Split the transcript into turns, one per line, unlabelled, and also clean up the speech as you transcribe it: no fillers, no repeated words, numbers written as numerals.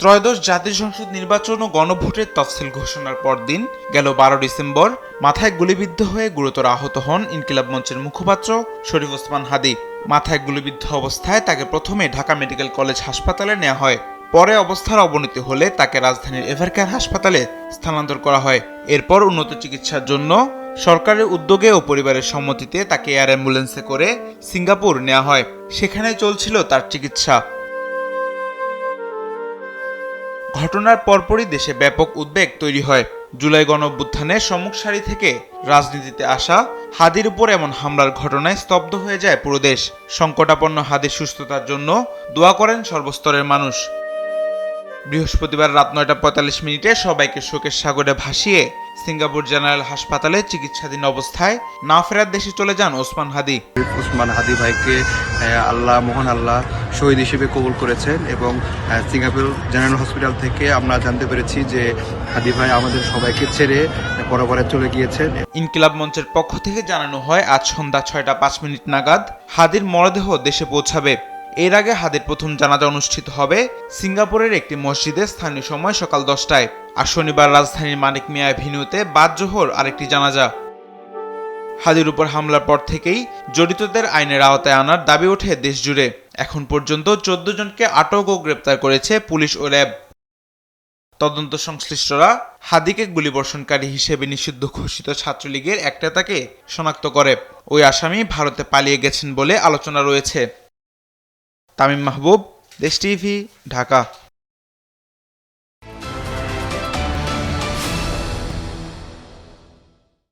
ত্রয়োদশ জাতীয় সংসদ নির্বাচন ও গণভোটের তফসিল ঘোষণার পরদিন গেল ১২ ডিসেম্বর মাথায় গুলিবিদ্ধ হয়ে গুরুতর আহত হন ইনকিলাব মঞ্চের মুখপাত্র শরীফ ওসমান হাদী। মাথায় গুলিবিদ্ধ অবস্থায় তাকে প্রথমে ঢাকা মেডিকেল কলেজ হাসপাতালে নেওয়া হয়। পরে অবস্থার অবনতি হলে তাকে রাজধানীর এভারকেয়ার হাসপাতালে স্থানান্তর করা হয়। এরপর উন্নত চিকিৎসার জন্য সরকারের উদ্যোগে ও পরিবারের সম্মতিতে তাকে এয়ার অ্যাম্বুলেন্সে করে সিঙ্গাপুর নেওয়া হয়। সেখানে চলছিল তার চিকিৎসা। ঘটনার পরপরই দেশে ব্যাপক উদ্বেগ তৈরি হয়। জুলাই গণঅভ্যুত্থানের সম্মুখ সারি থেকে রাজনীতিতে আসা হাদীর উপর এমন হামলার ঘটনায় স্তব্ধ হয়ে যায় পুরো দেশ। সংকটাপন্ন হাদীর সুস্থতার জন্য দোয়া করেন সর্বস্তরের মানুষ। বৃহস্পতিবার রাত ৯টা ৪৫ সবাইকে শোকের সাগরে ভাসিয়ে সিঙ্গাপুর জেনারেল হাসপাতালে চিকিৎসাধীন অবস্থায় না ফেরার দেশে চলে যান ওসমান হাদী।
ওসমান হাদী ভাইকে মহান আল্লাহ শহীদ হিসেবে কবুল করেছেন এবং সিঙ্গাপুর জেনারেল হসপিটাল থেকে আমরা জানতে পেরেছি যে হাদী ভাই আমাদের সবাইকে ছেড়ে পরপরে চলে গিয়েছেন।
ইনকিলাব মঞ্চের পক্ষ থেকে জানানো হয় আজ সন্ধ্যা ৬টা ৫ নাগাদ হাদীর মরদেহ দেশে পৌঁছাবে। এর আগে হাদীর প্রথম জানাজা অনুষ্ঠিত হবে সিঙ্গাপুরের একটি মসজিদে স্থানীয় সময় সকাল ১০টায়। আর শনিবার রাজধানীর মানিক মিয়া এভিনিউতে বাদ জোহর আরেকটি জানাজা। হাদীর উপর হামলার পর থেকেই জড়িতদের আইনের আওতায় আনার দাবি ওঠে দেশ জুড়ে। এখন পর্যন্ত ১৪ জনকে আটক ও গ্রেপ্তার করেছে পুলিশ ও র্যাব। তদন্ত সংশ্লিষ্টরা হাদীকে গুলিবর্ষণকারী হিসেবে নিষিদ্ধ ঘোষিত ছাত্রলীগের এক নেতাকে শনাক্ত করে। ওই আসামি ভারতে পালিয়ে গেছেন বলে আলোচনা রয়েছে। তামিম মাহবুব, দেশ টিভি, ঢাকা।